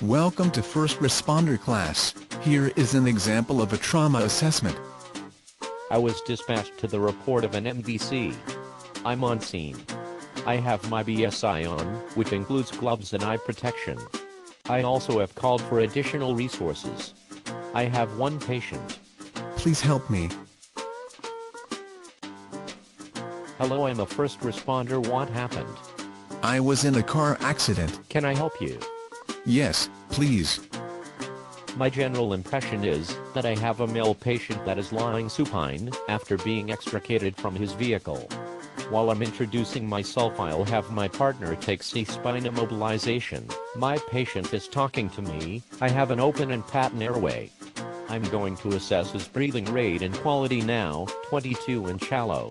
Welcome to First Responder class. Here is an example of a trauma assessment. I was dispatched to the report of an MVC. I'm on scene. I have my BSI on, which includes gloves and eye protection. I also have called for additional resources. I have one patient. Please help me. Hello, I'm a first responder. What happened? I was in a car accident. Can I help you? Yes, please. My general impression is that I have a male patient that is lying supine after being extricated from his vehicle. While I'm introducing myself, I'll have my partner take C-spine immobilization. My patient is talking to me. I have an open and patent airway. I'm going to assess his breathing rate and quality now, 22 and shallow.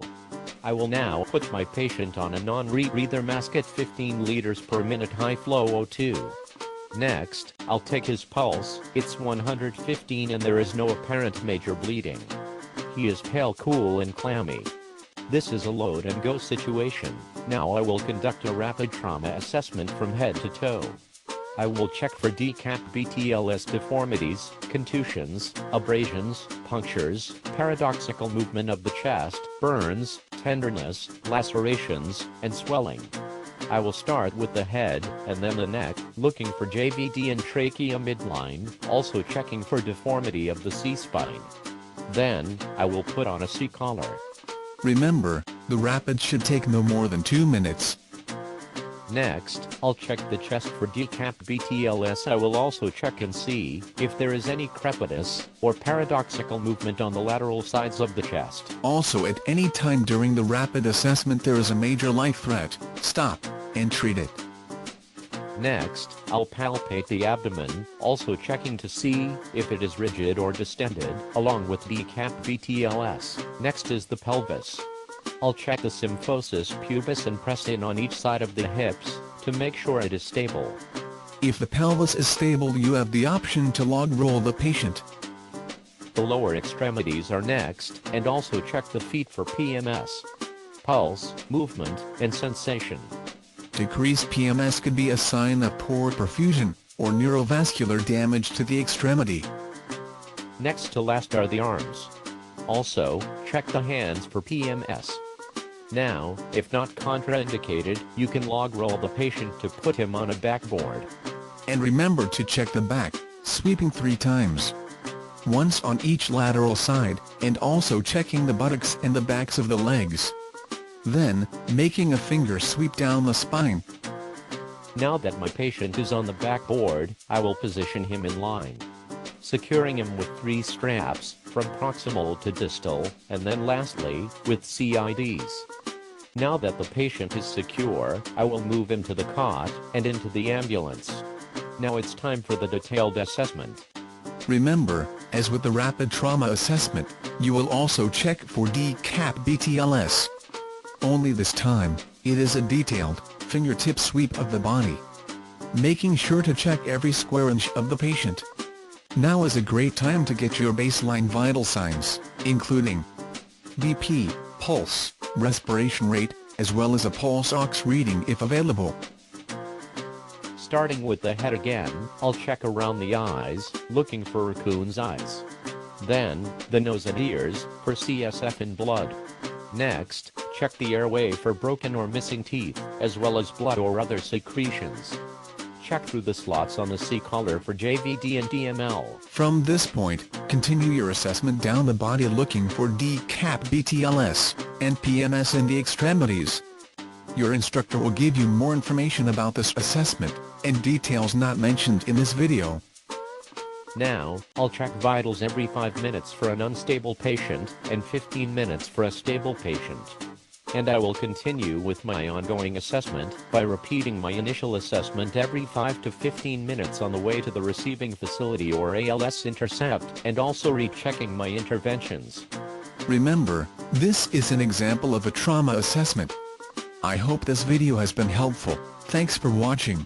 I will now put my patient on a non-rebreather mask at 15 liters per minute high flow O2. Next, I'll take his pulse. It's 115 and there is no apparent major bleeding. He is pale, cool and clammy. This is a load and go situation. Now I will conduct a rapid trauma assessment from head to toe. I will check for decap BTLS deformities, contusions, abrasions, punctures, paradoxical movement of the chest, burns, tenderness, lacerations, and swelling. I will start with the head, and then the neck, looking for JVD and trachea midline, also checking for deformity of the C-spine. Then, I will put on a C-collar. Remember, the rapid should take no more than 2 minutes. Next, I'll check the chest for decap BTLS. I will also check and see if there is any crepitus or paradoxical movement on the lateral sides of the chest. Also, at any time during the rapid assessment there is a major life threat, stop and treat it. Next, I'll palpate the abdomen, also checking to see if it is rigid or distended, along with decap BTLS. Next is the pelvis. I'll check the symphysis pubis and press in on each side of the hips to make sure it is stable. If the pelvis is stable, you have the option to log roll the patient. The lower extremities are next, and also check the feet for PMS, pulse, movement, and sensation. Decreased PMS could be a sign of poor perfusion or neurovascular damage to the extremity. Next to last are the arms. Also, check the hands for PMS. Now, if not contraindicated, you can log roll the patient to put him on a backboard. And remember to check the back, sweeping 3 times. Once on each lateral side, and also checking the buttocks and the backs of the legs. Then, making a finger sweep down the spine. Now that my patient is on the backboard, I will position him in line, securing him with 3 straps, from proximal to distal, and then lastly, with CIDs. Now that the patient is secure, I will move him to the cot, and into the ambulance. Now it's time for the detailed assessment. Remember, as with the rapid trauma assessment, you will also check for decap BTLS. Only this time, it is a detailed, fingertip sweep of the body, making sure to check every square inch of the patient. Now is a great time to get your baseline vital signs, including BP, pulse, respiration rate, as well as a pulse ox reading if available. Starting with the head again, I'll check around the eyes, looking for raccoon's eyes. Then, the nose and ears, for CSF and blood. Next, check the airway for broken or missing teeth, as well as blood or other secretions. Check through the slots on the C-collar for JVD and DML. From this point, continue your assessment down the body looking for decap BTLS, and PMS in the extremities. Your instructor will give you more information about this assessment, and details not mentioned in this video. Now, I'll check vitals every 5 minutes for an unstable patient, and 15 minutes for a stable patient. And I will continue with my ongoing assessment by repeating my initial assessment every 5 to 15 minutes on the way to the receiving facility or ALS intercept, and also rechecking my interventions. Remember, this is an example of a trauma assessment. I hope this video has been helpful. Thanks for watching.